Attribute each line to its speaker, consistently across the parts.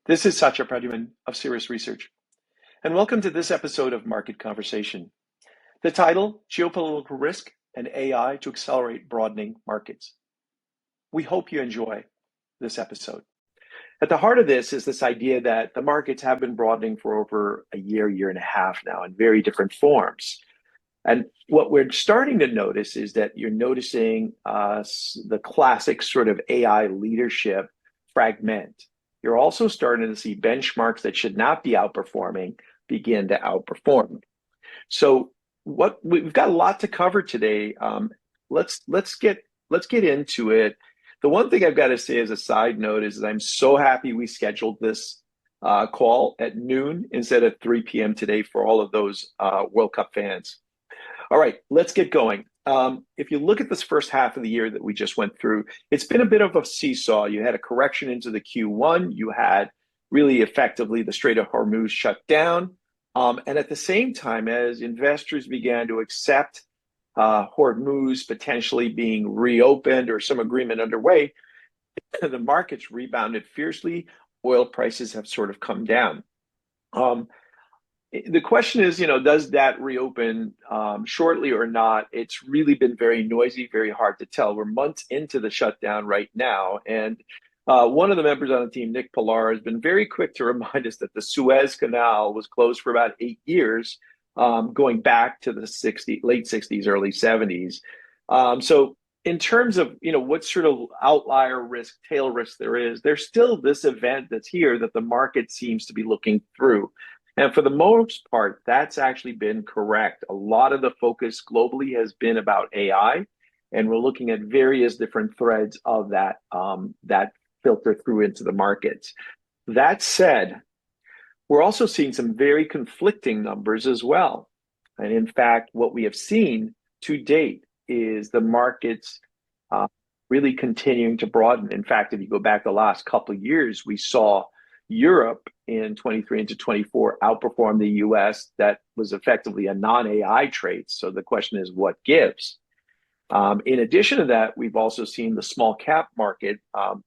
Speaker 1: This is Satya Pradyuman of Cirrus Research, and welcome to this episode of Market Conversation. The title, Geopolitical Risk and AI to Accelerate Broadening Markets. We hope you enjoy this episode. At the heart of this is this idea that the markets have been broadening for over a year and a half now in very different forms. And what we're starting to notice is that you're noticing the classic sort of AI leadership fragment. You're also starting to see benchmarks that should not be outperforming begin to outperform. So we've got a lot to cover today. Let's get into it. The one thing I've got to say as a side note is that I'm so happy we scheduled this call at noon instead of 3 p.m. today for all of those World Cup fans. All right, let's get going. If you look at this first half of the year that we just went through, it's been a bit of a seesaw. You had a correction into the Q1. You had really effectively the Strait of Hormuz shut down. And at the same time, as investors began to accept Hormuz potentially being reopened or some agreement underway, the markets rebounded fiercely. Oil prices have sort of come down. The question is, does that reopen shortly or not? It's really been very noisy, very hard to tell. We're months into the shutdown right now. And one of the members on the team, Nick Pilar, has been very quick to remind us that the Suez Canal was closed for about 8 years, going back to the late 60s, early 70s. So in terms of, what sort of outlier risk, tail risk there's still this event that's here that the market seems to be looking through. And for the most part, that's actually been correct. A lot of the focus globally has been about AI, and we're looking at various different threads of that that filter through into the markets. That said, we're also seeing some very conflicting numbers as well. And in fact, what we have seen to date is the markets really continuing to broaden. In fact, if you go back the last couple of years, we saw Europe in 23 into 24 outperformed the US. That was effectively a non-AI trait. So the question is, what gives? In addition to that, we've also seen the small cap market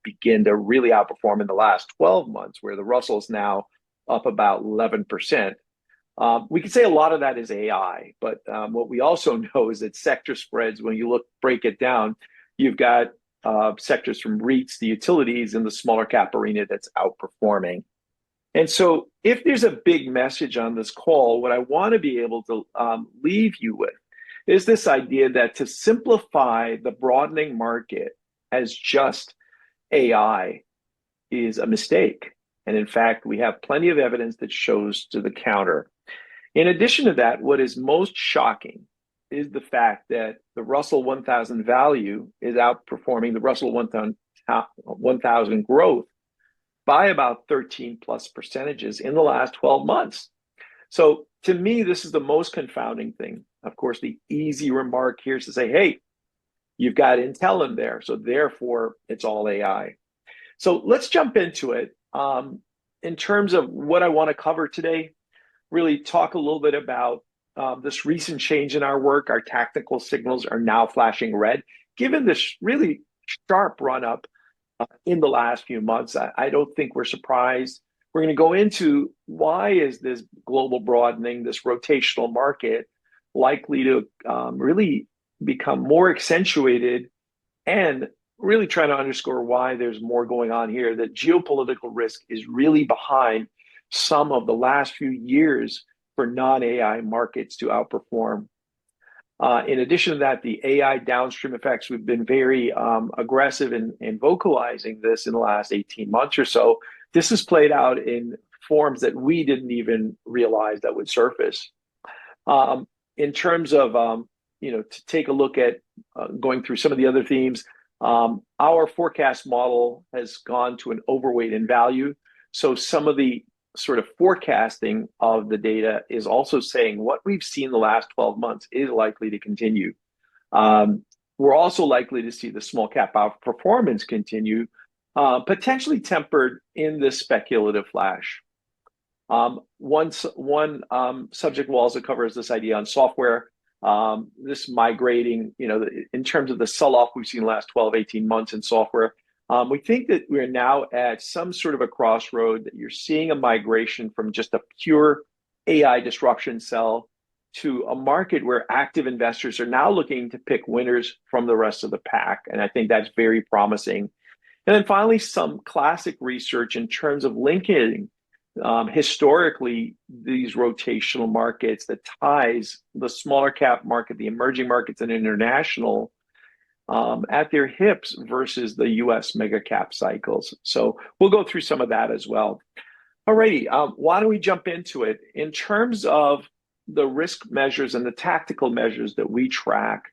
Speaker 1: begin to really outperform in the last 12 months, where the Russell is now up about 11%. We could say a lot of that is AI, but what we also know is that sector spreads, when you break it down, you've got sectors from REITs, the utilities, and the smaller cap arena that's outperforming. And so if there's a big message on this call, what I want to be able to leave you with is this idea that to simplify the broadening market as just AI is a mistake. And in fact, we have plenty of evidence that shows to the counter. In addition to that, what is most shocking is the fact that the Russell 1000 value is outperforming the Russell 1000 growth by about 13 plus percentages in the last 12 months. So to me, this is the most confounding thing. Of course, the easy remark here is to say, hey, you've got Int'l in there, so therefore it's all AI. So let's jump into it. In terms of what I want to cover today, really talk a little bit about this recent change in our work. Our tactical signals are now flashing red. Given this really sharp run up in the last few months, I don't think we're surprised. We're going to go into why is this global broadening, this rotational market, likely to really become more accentuated, and really trying to underscore why there's more going on here, that geopolitical risk is really behind some of the last few years for non-AI markets to outperform. In addition to that, the AI downstream effects, we've been very aggressive in vocalizing this in the last 18 months or so. This has played out in forms that we didn't even realize that would surface. In terms of, to take a look at going through some of the other themes, our forecast model has gone to an overweight in value. So some of the sort of forecasting of the data is also saying what we've seen the last 12 months is likely to continue. We're also likely to see the small cap outperformance continue, potentially tempered in this speculative flash. One subject we'll also cover is this idea on software. This migrating, in terms of the sell-off we've seen the last 12, 18 months in software, We think that we're now at some sort of a crossroad, that you're seeing a migration from just a pure AI disruption sell to a market where active investors are now looking to pick winners from the rest of the pack. And I think that's very promising. And then finally, some classic research in terms of linking historically these rotational markets that ties the smaller cap market, the emerging markets, and international at their hips versus the US mega cap cycles. So we'll go through some of that as well. Alrighty, why don't we jump into it? In terms of the risk measures and the tactical measures that we track,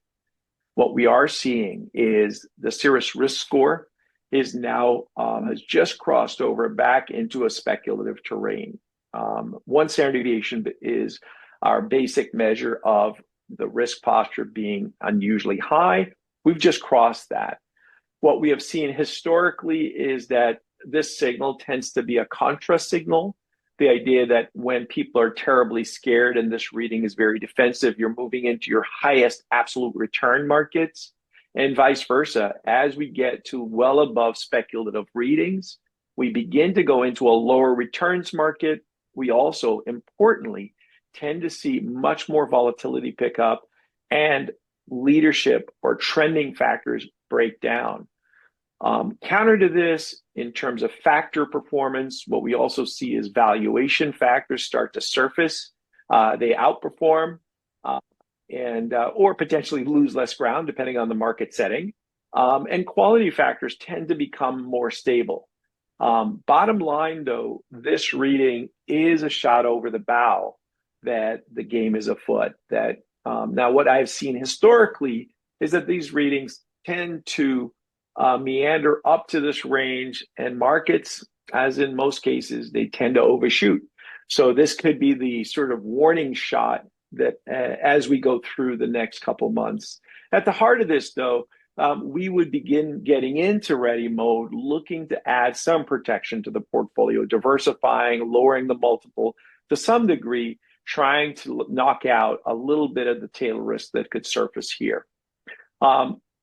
Speaker 1: what we are seeing is the Cirrus risk score is now has just crossed over back into a speculative terrain. One standard deviation is our basic measure of the risk posture being unusually high. We've just crossed that. What we have seen historically is that this signal tends to be a contra signal. The idea that when people are terribly scared and this reading is very defensive, you're moving into your highest absolute return markets, and vice versa. As we get to well above speculative readings, we begin to go into a lower returns market. We also, importantly, tend to see much more volatility pick up and leadership or trending factors break down. Counter to this, in terms of factor performance, what we also see is valuation factors start to surface. They outperform and or potentially lose less ground depending on the market setting. And quality factors tend to become more stable. Bottom line, though, this reading is a shot over the bow that the game is afoot. That now what I've seen historically is that these readings tend to meander up to this range, and markets, as in most cases, they tend to overshoot. So this could be the sort of warning shot that as we go through the next couple months. At the heart of this, though, we would begin getting into ready mode, looking to add some protection to the portfolio, diversifying, lowering the multiple to some degree, trying to knock out a little bit of the tail risk that could surface here.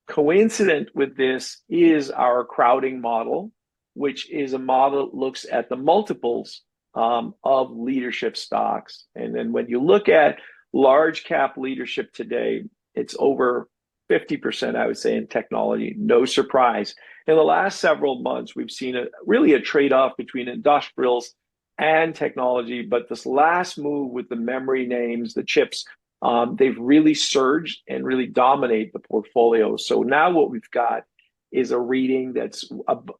Speaker 1: Coincident with this is our crowding model, which is a model that looks at the multiples of leadership stocks. And then when you look at large cap leadership today, it's over 50%, I would say, in technology. No surprise. In the last several months, we've seen really a trade-off between industrials and technology. But this last move with the memory names, the chips, they've really surged and really dominate the portfolio. So now what we've got is a reading that's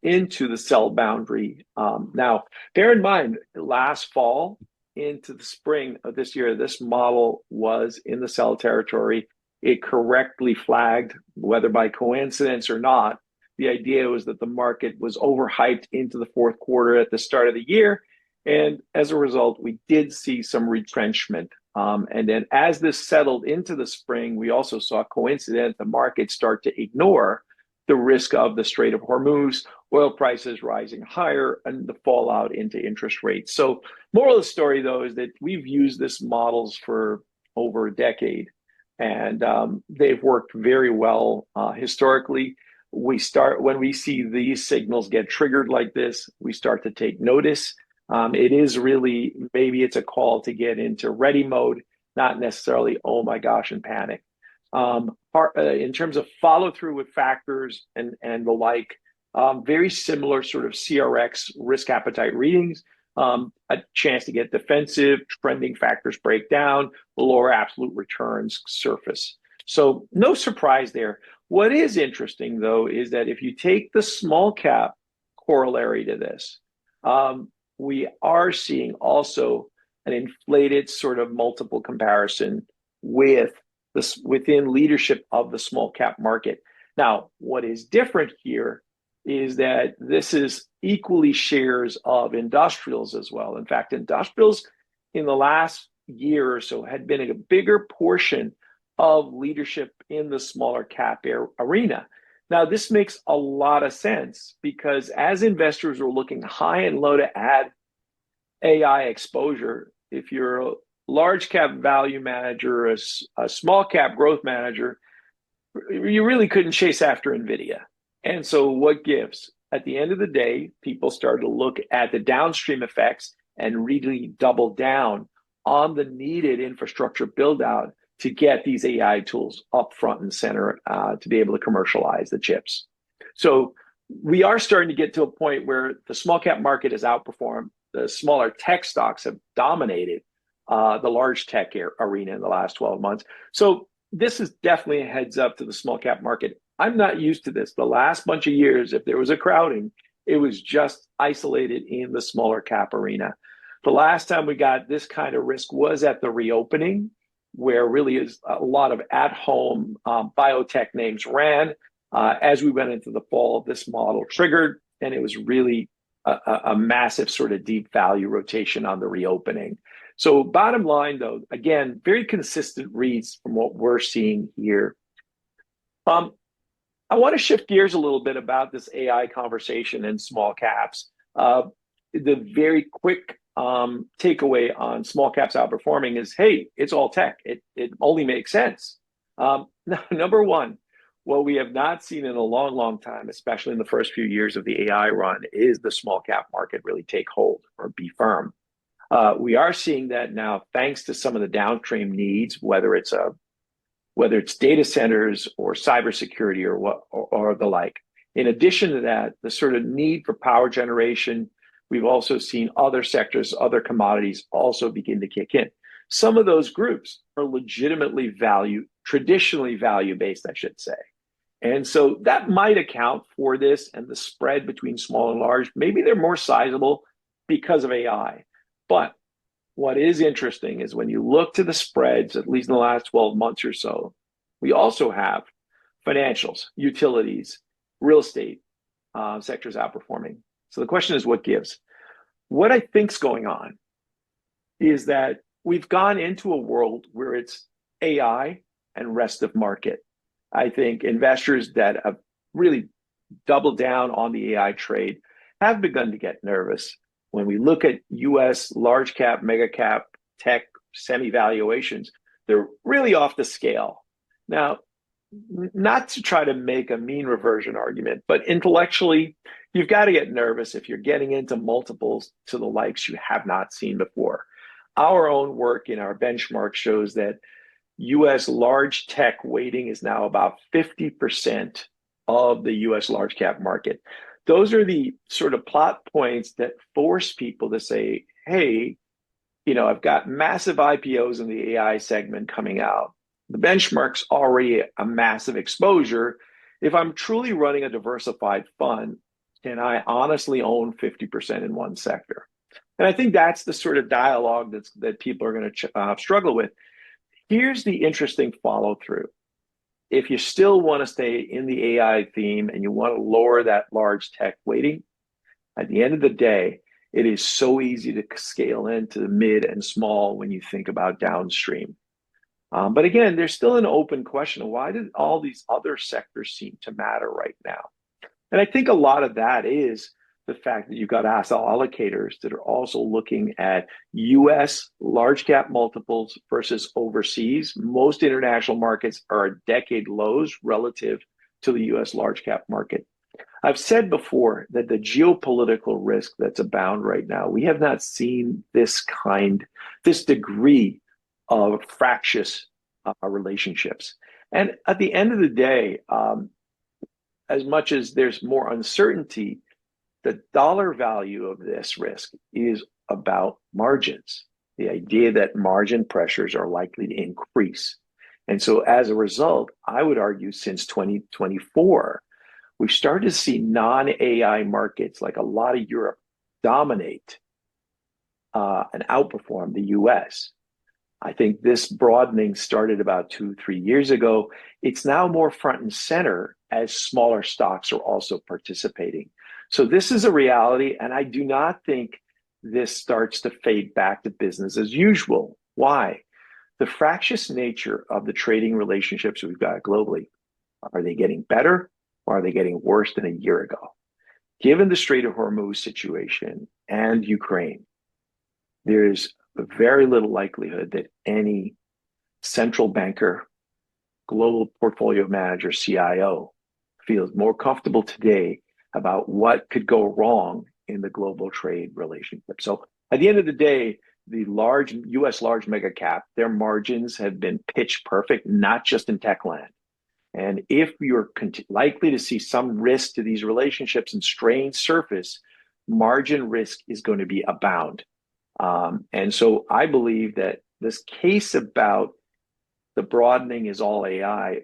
Speaker 1: into the sell boundary. Now, bear in mind, last fall into the spring of this year, this model was in the sell territory. It correctly flagged, whether by coincidence or not. The idea was that the market was overhyped into the fourth quarter at the start of the year. And as a result, we did see some retrenchment. And then as this settled into the spring, we also saw coincident the market start to ignore the risk of the Strait of Hormuz, oil prices rising higher, and the fallout into interest rates. So moral of the story, though, is that we've used this models for over a decade, and they've worked very well historically. When we see these signals get triggered like this, we start to take notice. It is really, maybe it's a call to get into ready mode, not necessarily, oh my gosh, and panic. In terms of follow through with factors and the like, very similar sort of CRX risk appetite readings, a chance to get defensive, trending factors break down, lower absolute returns surface. So no surprise there. What is interesting, though, is that if you take the small cap corollary to this, we are seeing also an inflated sort of multiple comparison with this within leadership of the small cap market. Now, what is different here is that this is equally shares of industrials as well. In fact, industrials in the last year or so had been a bigger portion of leadership in the smaller cap arena. Now, this makes a lot of sense because as investors are looking high and low to add AI exposure, if you're a large cap value manager, a small cap growth manager, you really couldn't chase after NVIDIA. And so what gives? at the end of the day, people started to look at the downstream effects and really double down on the needed infrastructure build out to get these AI tools up front and center to be able to commercialize the chips. So we are starting to get to a point where the small cap market has outperformed. The smaller tech stocks have dominated the large tech arena in the last 12 months. So this is definitely a heads up to the small cap market. I'm not used to this. The last bunch of years, if there was a crowding, it was just isolated in the smaller cap arena. The last time we got this kind of risk was at the reopening, where really is a lot of at-home biotech names ran. As we went into the fall, this model triggered, and it was really a massive sort of deep value rotation on the reopening. So bottom line, though, again, very consistent reads from what we're seeing here. I want to shift gears a little bit about this AI conversation in small caps. The very quick takeaway on small caps outperforming is, hey, it's all tech. It only makes sense. Number one, what we have not seen in a long, long time, especially in the first few years of the AI run, is the small cap market really take hold or be firm. We are seeing that now, thanks to some of the downstream needs, whether it's data centers or cybersecurity or the like. In addition to that, the sort of need for power generation, we've also seen other sectors, other commodities also begin to kick in. Some of those groups are legitimately traditionally value-based, I should say. And so that might account for this and the spread between small and large. Maybe they're more sizable because of AI. But what is interesting is when you look to the spreads, at least in the last 12 months or so, we also have financials, utilities, real estate sectors outperforming. So the question is, what gives? What I think's going on is that we've gone into a world where it's AI and rest of market. I think investors that have really doubled down on the AI trade have begun to get nervous. When we look at US large cap, mega cap, tech, semi valuations, they're really off the scale. Now, not to try to make a mean reversion argument, but intellectually, you've got to get nervous if you're getting into multiples to the likes you have not seen before. Our own work in our benchmark shows that US large tech weighting is now about 50% of the US large cap market. Those are the sort of plot points that force people to say, hey, I've got massive IPOs in the AI segment coming out. The benchmark's already a massive exposure. If I'm truly running a diversified fund, can I honestly own 50% in one sector? And I think that's the sort of dialogue that people are going to struggle with. Here's the interesting follow through. If you still want to stay in the AI theme and you want to lower that large tech weighting, at the end of the day, it is so easy to scale into the mid and small when you think about downstream. But again, there's still an open question of why did all these other sectors seem to matter right now? And I think a lot of that is the fact that you've got asset allocators that are also looking at US large cap multiples versus overseas. Most international markets are at decade lows relative to the US large cap market. I've said before that the geopolitical risk that's abound right now, we have not seen this degree of fractious relationships. And at the end of the day, as much as there's more uncertainty, the dollar value of this risk is about margins, the idea that margin pressures are likely to increase. And so as a result, I would argue since 2024, we've started to see non-AI markets like a lot of Europe dominate and outperform the US. I think this broadening started about 2-3 years ago. It's now more front and center as smaller stocks are also participating. So this is a reality, and I do not think this starts to fade back to business as usual. Why? The fractious nature of the trading relationships we've got globally, are they getting better or are they getting worse than a year ago? Given the Strait of Hormuz situation and Ukraine, there's very little likelihood that any central banker, global portfolio manager, CIO feels more comfortable today about what could go wrong in the global trade relationship. So at the end of the day, the large US large mega cap, their margins have been pitch perfect, not just in tech land. And if you're likely to see some risk to these relationships and strain surface, margin risk is going to be abound. And so I believe that this case about the broadening is all AI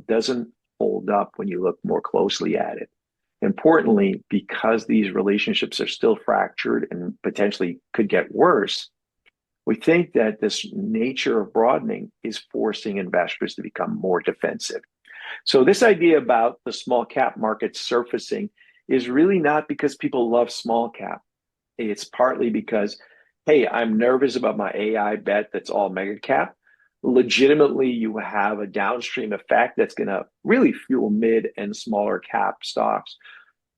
Speaker 1: doesn't hold up when you look more closely at it. Importantly, because these relationships are still fractured and potentially could get worse, we think that this nature of broadening is forcing investors to become more defensive. So this idea about the small cap market surfacing is really not because people love small cap. It's partly because, hey, I'm nervous about my AI bet that's all mega cap. Legitimately, you have a downstream effect that's going to really fuel mid and smaller cap stocks.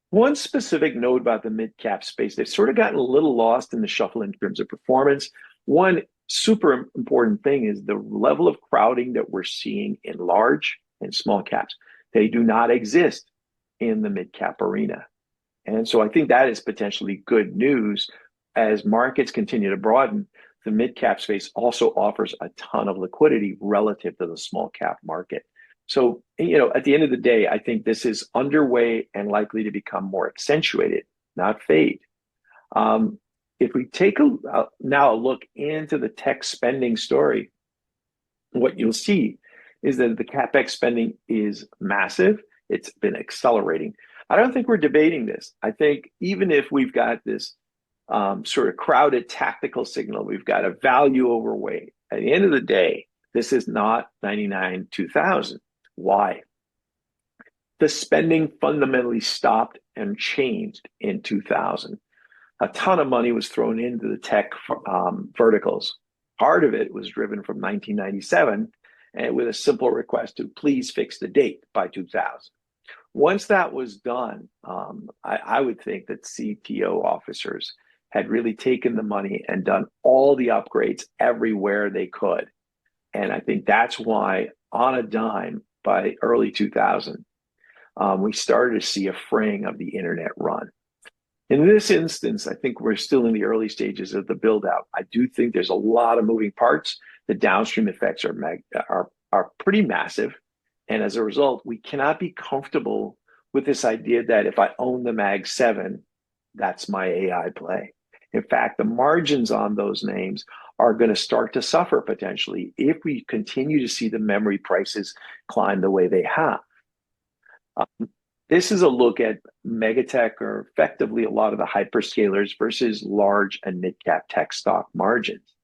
Speaker 1: One specific note about the mid cap space, they've sort of gotten a little lost in the shuffle in terms of performance. One super important thing is the level of crowding that we're seeing in large and small caps. They do not exist in the mid cap arena. And so I think that is potentially good news as markets continue to broaden. The mid cap space also offers a ton of liquidity relative to the small cap market. So, at the end of the day, I think this is underway and likely to become more accentuated, not fade. If we take now a look into the tech spending story, what you'll see is that the CapEx spending is massive. It's been accelerating. I don't think we're debating this. I think even if we've got this sort of crowded tactical signal, we've got a value overweight. At the end of the day, this is not 99 2000. Why? The spending fundamentally stopped and changed in 2000. A ton of money was thrown into the tech verticals. Part of it was driven from 1997 and with a simple request to please fix the date by 2000. Once that was done, I would think that CTO officers had really taken the money and done all the upgrades everywhere they could. And I think that's why on a dime by early 2000, we started to see a fraying of the internet run. In this instance, I think we're still in the early stages of the build out. I do think there's a lot of moving parts. The downstream effects are pretty massive. And as a result, we cannot be comfortable with this idea that if I own the Mag 7, that's my AI play. In fact, the margins on those names are going to start to suffer potentially if we continue to see the memory prices climb the way they have. This is a look at megatech, or effectively a lot of the hyperscalers versus large and mid-cap tech stock margins.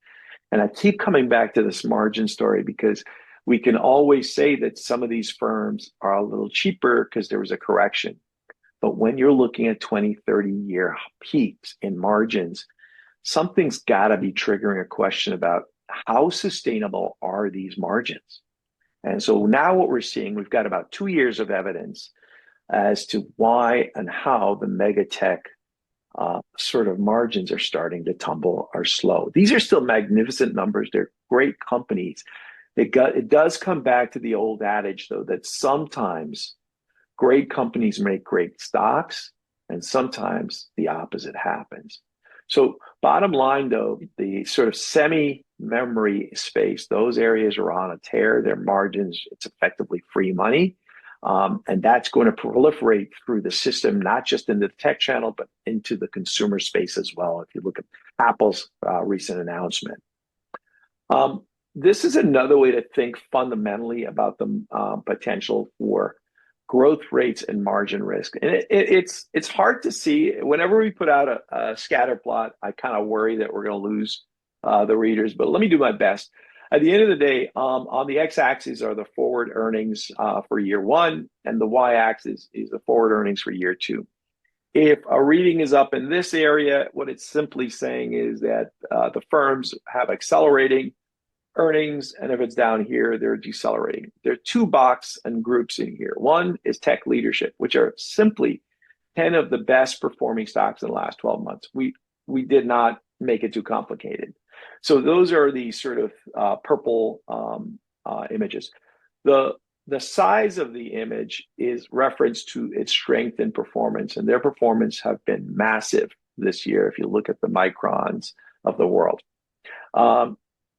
Speaker 1: And I keep coming back to this margin story because we can always say that some of these firms are a little cheaper because there was a correction. But when you're looking at 20, 30-year peaks in margins, something's got to be triggering a question about how sustainable are these margins? And so now what we're seeing, we've got about 2 years of evidence as to why and how the mega tech sort of margins are starting to tumble or slow. These are still magnificent numbers. They're great companies. It does come back to the old adage, though, that sometimes great companies make great stocks, and sometimes the opposite happens. So bottom line, though, the sort of semi-memory space, those areas are on a tear. Their margins, it's effectively free money. And that's going to proliferate through the system, not just in the tech channel, but into the consumer space as well, if you look at Apple's recent announcement. This is another way to think fundamentally about the potential for growth rates and margin risk. And it's hard to see. Whenever we put out a scatter plot, I kind of worry that we're going to lose the readers, but let me do my best. At the end of the day, on the x-axis are the forward earnings for year one, and the y-axis is the forward earnings for year two. If a reading is up in this area, what it's simply saying is that the firms have accelerating earnings, and if it's down here, they're decelerating. There are two boxes and groups in here. One is tech leadership, which are simply 10 of the best performing stocks in the last 12 months. We did not make it too complicated. So those are the sort of purple images. The the size of the image is reference to its strength and performance, and their performance have been massive this year if you look at the microns of the world.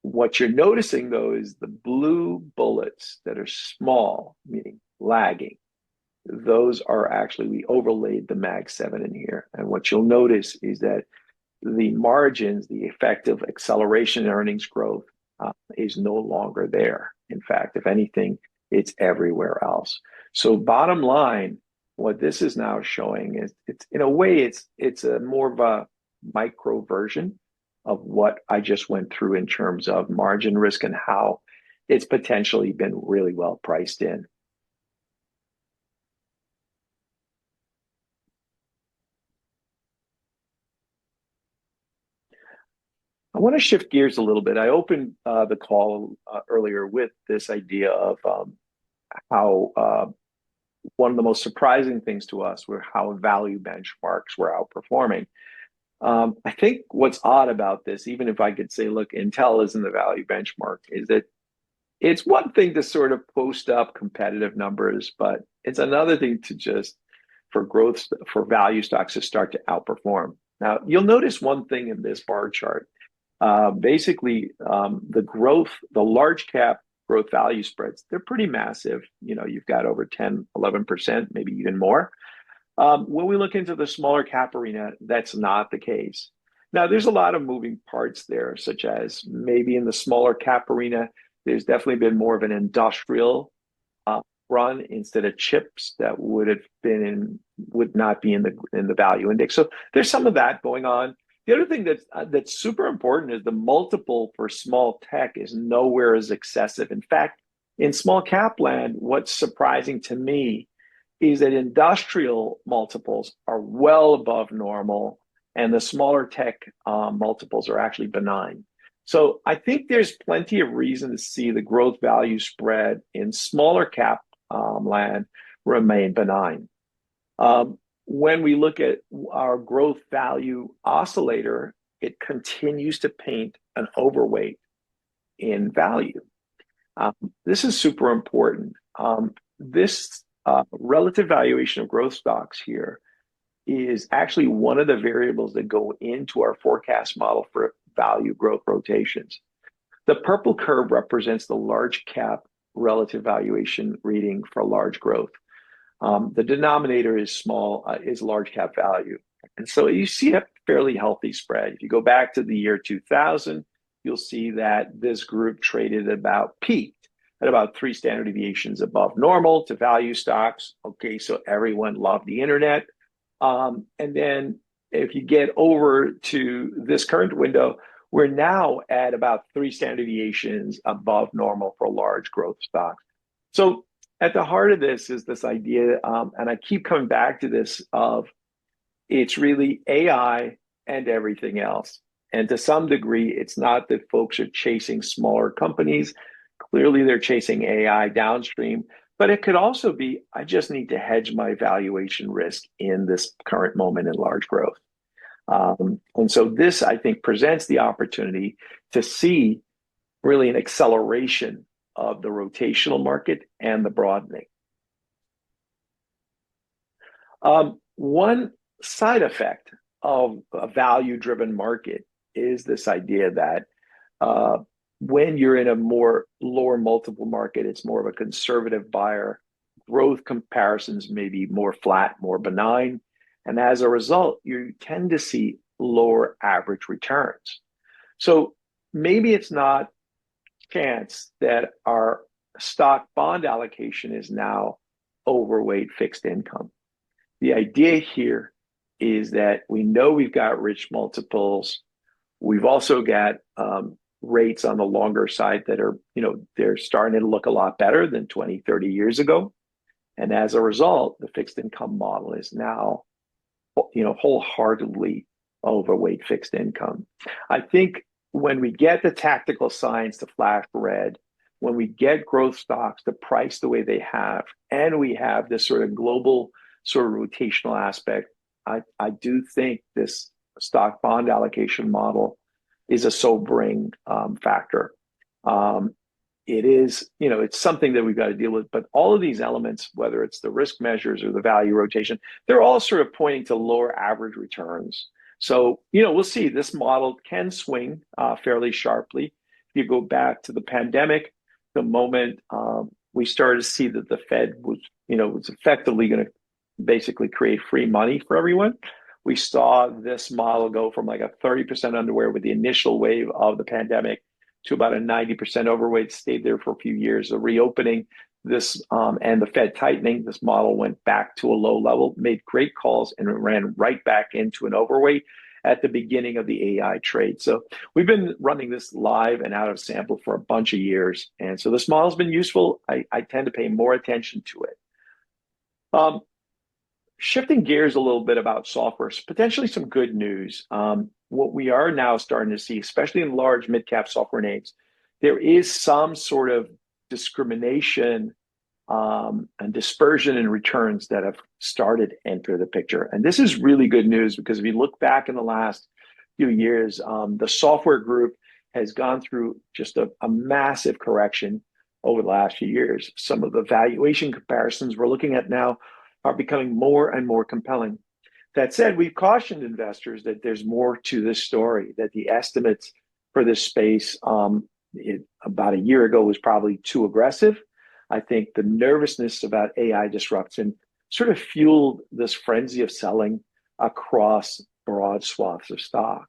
Speaker 1: What you're noticing, though, is the blue bullets that are small, meaning lagging. Those are actually, we overlaid the Mag 7 in here. And what you'll notice is that the margins, the effective acceleration in earnings growth is no longer there. In fact, if anything, it's everywhere else. So bottom line, what this is now showing is it's in a way, it's a more of a micro version of what I just went through in terms of margin risk and how it's potentially been really well priced in. I want to shift gears a little bit. I opened the call earlier with this idea of how one of the most surprising things to us were how value benchmarks were outperforming. I think what's odd about this, even if I could say, look, Int'l is in the value benchmark, is that it's one thing to sort of post up competitive numbers, but it's another thing to just for growth, for value stocks to start to outperform. Now, you'll notice one thing in this bar chart. The growth, the large cap growth value spreads, they're pretty massive. You know, you've got over 10, 11%, maybe even more. When we look into the smaller cap arena, that's not the case. Now, there's a lot of moving parts there, such as maybe in the smaller cap arena, there's definitely been more of an industrial run instead of chips that would not be in the value index. So there's some of that going on. The other thing that's super important is the multiple for small tech is nowhere as excessive. In fact, in small cap land, what's surprising to me is that industrial multiples are well above normal, and the smaller tech multiples are actually benign. So I think there's plenty of reason to see the growth value spread in smaller cap land remain benign. When we look at our growth value oscillator, it continues to paint an overweight in value. This is super important. This relative valuation of growth stocks here is actually one of the variables that go into our forecast model for value growth rotations. The purple curve represents the large cap relative valuation reading for large growth. The denominator is large cap value. And so you see a fairly healthy spread. If you go back to the year 2000, you'll see that this group traded peaked at about 3 standard deviations above normal to value stocks. Okay, so everyone loved the internet. And then if you get over to this current window, we're now at about 3 standard deviations above normal for large growth stocks. So at the heart of this is this idea, and I keep coming back to this, of it's really AI and everything else. And to some degree, it's not that folks are chasing smaller companies. Clearly, they're chasing AI downstream. But it could also be, I just need to hedge my valuation risk in this current moment in large growth. And so this, I think, presents the opportunity to see really an acceleration of the rotational market and the broadening. One side effect of a value-driven market is this idea that when you're in a more lower multiple market, it's more of a conservative buyer. Growth comparisons may be more flat, more benign. And as a result, you tend to see lower average returns. So maybe it's not chance that our stock bond allocation is now overweight fixed income. The idea here is that we know we've got rich multiples. We've also got rates on the longer side that are, they're starting to look a lot better than 20, 30 years ago. And as a result, the fixed income model is now, wholeheartedly overweight fixed income. I think when we get the tactical science to flash red, when we get growth stocks to price the way they have, and we have this sort of global sort of rotational aspect, I do think this stock bond allocation model is a sobering factor. it is, it's something that we've got to deal with. But all of these elements, whether it's the risk measures or the value rotation, they're all sort of pointing to lower average returns. So, we'll see. This model can swing fairly sharply. If you go back to the pandemic, the moment we started to see that the Fed was effectively going to basically create free money for everyone, we saw this model go from like a 30% underwear with the initial wave of the pandemic to about a 90% overweight, stayed there for a few years. The reopening, this and the Fed tightening, this model went back to a low level, made great calls, and it ran right back into an overweight at the beginning of the AI trade. So we've been running this live and out of sample for a bunch of years. And so this model's been useful. I tend to pay more attention to it. Shifting gears a little bit about software, potentially some good news. What we are now starting to see, especially in large mid-cap software names, there is some sort of discrimination and dispersion in returns that have started to enter the picture. And this is really good news because if you look back in the last few years, the software group has gone through just a massive correction over the last few years. Some of the valuation comparisons we're looking at now are becoming more and more compelling. That said, we've cautioned investors that there's more to this story, that the estimates for this space about a year ago was probably too aggressive. I think the nervousness about AI disruption sort of fueled this frenzy of selling across broad swaths of stock.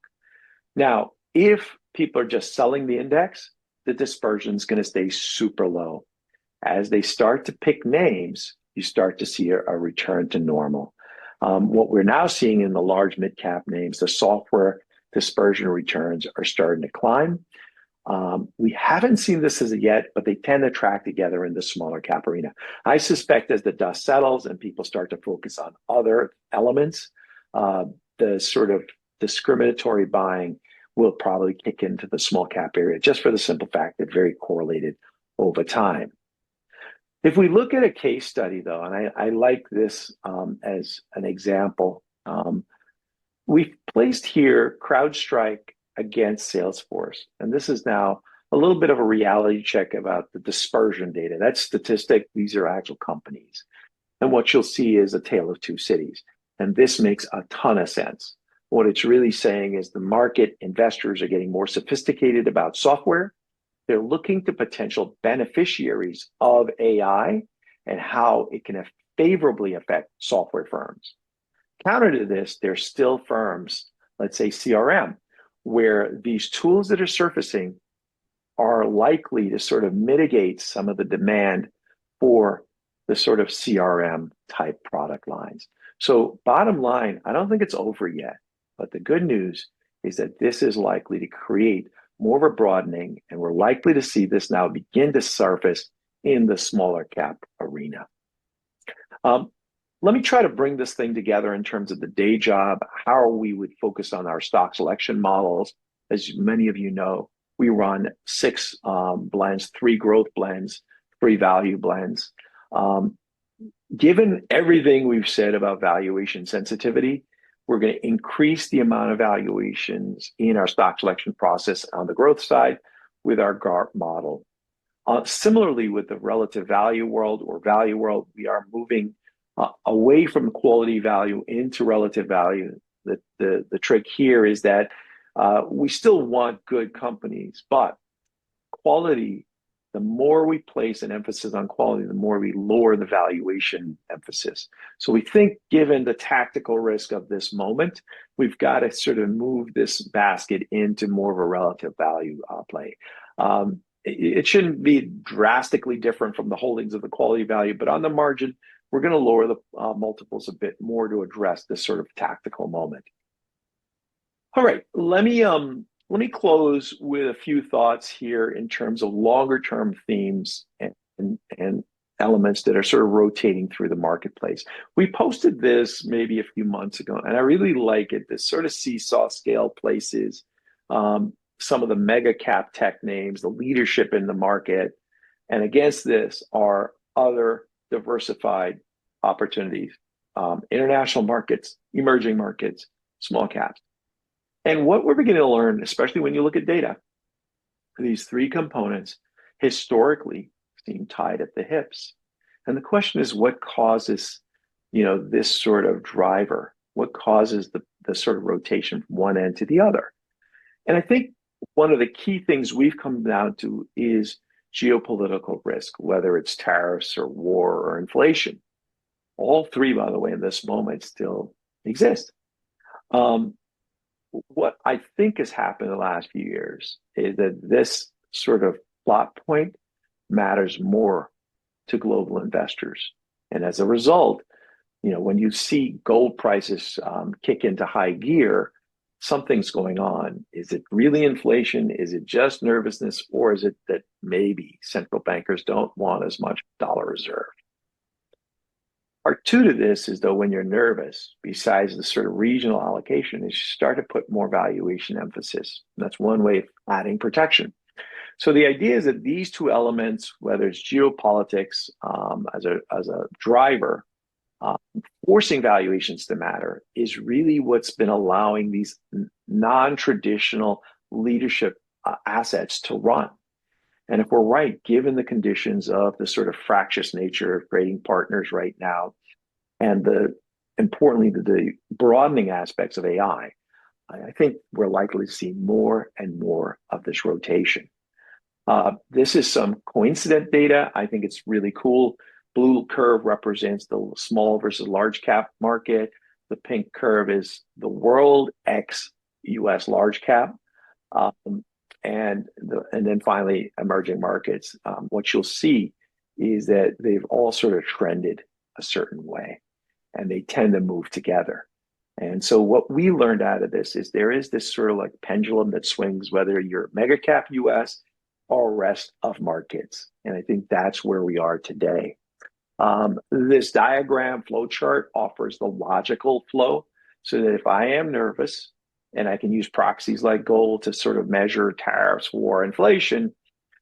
Speaker 1: Now, if people are just selling the index, the dispersion is going to stay super low. As they start to pick names, you start to see a return to normal. What we're now seeing in the large mid-cap names, the software dispersion returns are starting to climb. We haven't seen this as of yet, but they tend to track together in the smaller cap arena. I suspect as the dust settles and people start to focus on other elements, the sort of discriminatory buying will probably kick into the small cap area, just for the simple fact that very correlated over time. If we look at a case study, though, and I like this as an example, we've placed here CrowdStrike against Salesforce. And this is now a little bit of a reality check about the dispersion data. That's statistic. These are actual companies. And what you'll see is a tale of two cities. And this makes a ton of sense. What it's really saying is the market investors are getting more sophisticated about software. They're looking to potential beneficiaries of AI and how it can favorably affect software firms. Counter to this, there's still firms, let's say CRM, where these tools that are surfacing are likely to sort of mitigate some of the demand for the sort of CRM type product lines. So bottom line, I don't think it's over yet, but the good news is that this is likely to create more of a broadening, and we're likely to see this now begin to surface in the smaller cap arena. Let me try to bring this thing together in terms of the day job, how we would focus on our stock selection models. As many of you know, we run 6 blends, 3 growth blends, 3 value blends. Given everything we've said about valuation sensitivity, we're going to increase the amount of valuations in our stock selection process on the growth side with our GARP model. Similarly, with the relative value world or value world, we are moving away from quality value into relative value. The trick here is that we still want good companies, but quality, the more we place an emphasis on quality, the more we lower the valuation emphasis. So we think, given the tactical risk of this moment, we've got to sort of move this basket into more of a relative value play. It shouldn't be drastically different from the holdings of the quality value, but on the margin, we're going to lower the multiples a bit more to address this sort of tactical moment. All right, let me close with a few thoughts here in terms of longer term themes and elements that are sort of rotating through the marketplace. We posted this maybe a few months ago, and I really like it. This sort of seesaw scale places some of the mega cap tech names, the leadership in the market, and against this are other diversified opportunities, international markets, emerging markets, small caps. And what we're beginning to learn, especially when you look at data, these 3 components historically seem tied at the hips. And the question is, what causes, this sort of driver? What causes the sort of rotation from one end to the other? And I think one of the key things we've come down to is geopolitical risk, whether it's tariffs or war or inflation. All three, by the way, in this moment still exist. What I think has happened in the last few years is that this sort of plot point matters more to global investors. And as a result, when you see gold prices kick into high gear, something's going on. Is it really inflation? Is it just nervousness? Or is it that maybe central bankers don't want as much dollar reserve? Part two to this is, though, when you're nervous, besides the sort of regional allocation, is you start to put more valuation emphasis. And that's one way of adding protection. So the idea is that these two elements, whether it's geopolitics as a driver, forcing valuations to matter, is really what's been allowing these non-traditional leadership assets to run. And if we're right, given the conditions of the sort of fractious nature of trading partners right now, and importantly, the broadening aspects of AI, I think we're likely to see more and more of this rotation. This is some coincident data. I think it's really cool. Blue curve represents the small versus large cap market. The pink curve is the world ex US large cap. And then finally, emerging markets. What you'll see is that they've all sort of trended a certain way, and they tend to move together. And so what we learned out of this is there is this sort of like pendulum that swings, whether you're mega cap US or rest of markets. And I think that's where we are today. This diagram flow chart offers the logical flow so that if I am nervous, and I can use proxies like gold to sort of measure tariffs, war, inflation.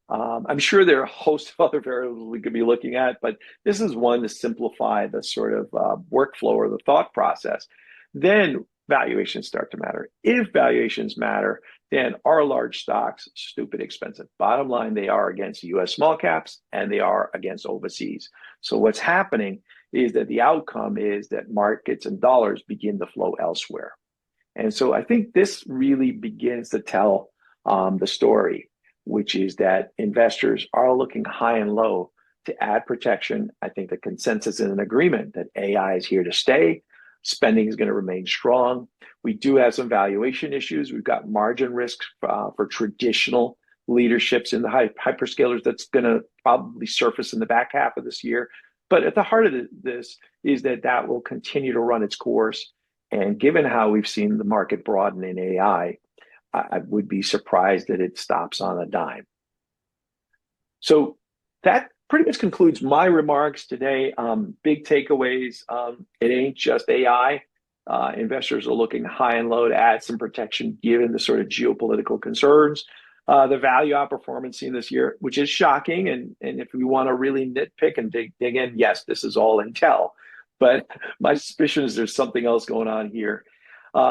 Speaker 1: I'm sure there are a host of other variables we could be looking at, but this is one to simplify the sort of workflow or the thought process. Then valuations start to matter. If valuations matter, then are large stocks stupid expensive? Bottom line, they are against US small caps and they are against overseas. So what's happening is that the outcome is that markets and dollars begin to flow elsewhere. And so I think this really begins to tell the story, which is that investors are looking high and low to add protection. I think the consensus is an agreement that AI is here to stay. Spending is going to remain strong. We do have some valuation issues. We've got margin risks for traditional leaderships in the hyperscalers that's going to probably surface in the back half of this year. But at the heart of this is that will continue to run its course. And given how we've seen the market broaden in AI, I would be surprised that it stops on a dime. So that pretty much concludes my remarks today. Big takeaways. It ain't just AI. Investors are looking high and low to add some protection given the sort of geopolitical concerns. The value outperformance seen this year, which is shocking. And if we want to really nitpick and dig in, yes, this is all Int'l. But my suspicion is there's something else going on here.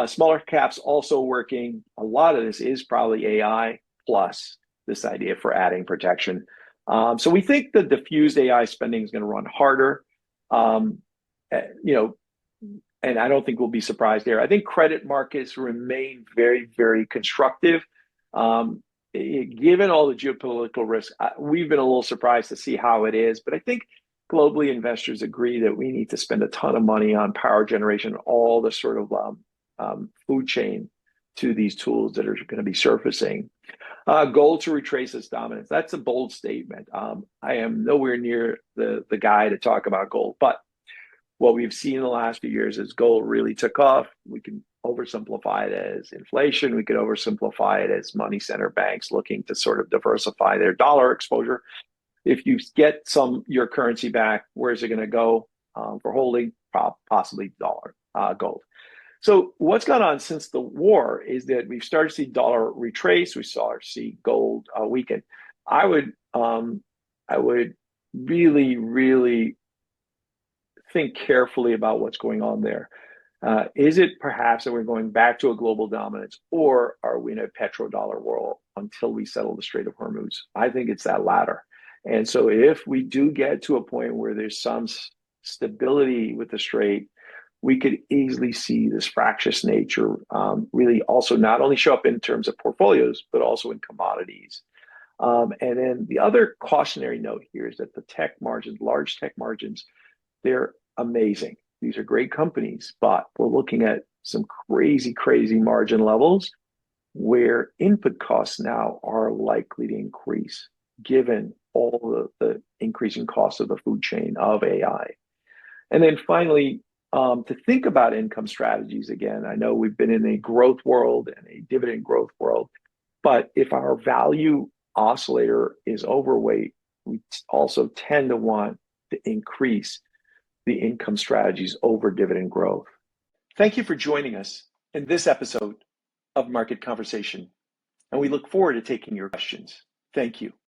Speaker 1: Smaller caps also working. A lot of this is probably AI plus this idea for adding protection. So we think the diffused AI spending is going to run harder. And I don't think we'll be surprised there. I think credit markets remain very, very constructive. Given all the geopolitical risk, we've been a little surprised to see how it is. But I think globally, investors agree that we need to spend a ton of money on power generation, all the sort of food chain to these tools that are going to be surfacing. Gold to retrace its dominance. That's a bold statement. I am nowhere near the guy to talk about gold, but what we've seen in the last few years is gold really took off. We can oversimplify it as inflation. We could oversimplify it as money center banks looking to sort of diversify their dollar exposure. If you get your currency back, where's it going to go for holding? Possibly gold. So what's gone on since the war is that we've started to see dollar retrace. We see gold weaken. I would really, really think carefully about what's going on there. Is it perhaps that we're going back to a global dominance, or are we in a petrodollar world until we settle the Strait of Hormuz? I think it's that latter. And so if we do get to a point where there's some stability with the strait, we could easily see this fractious nature really also not only show up in terms of portfolios, but also in commodities. And then the other cautionary note here is that the tech margins, large tech margins, they're amazing. These are great companies, but we're looking at some crazy, crazy margin levels where input costs now are likely to increase given all the increasing costs of the food chain of AI. And then finally, to think about income strategies again, I know we've been in a growth world and a dividend growth world, but if our value oscillator is overweight, we also tend to want to increase the income strategies over dividend growth. Thank you for joining us in this episode of Market Conversation, and we look forward to taking your questions. Thank you.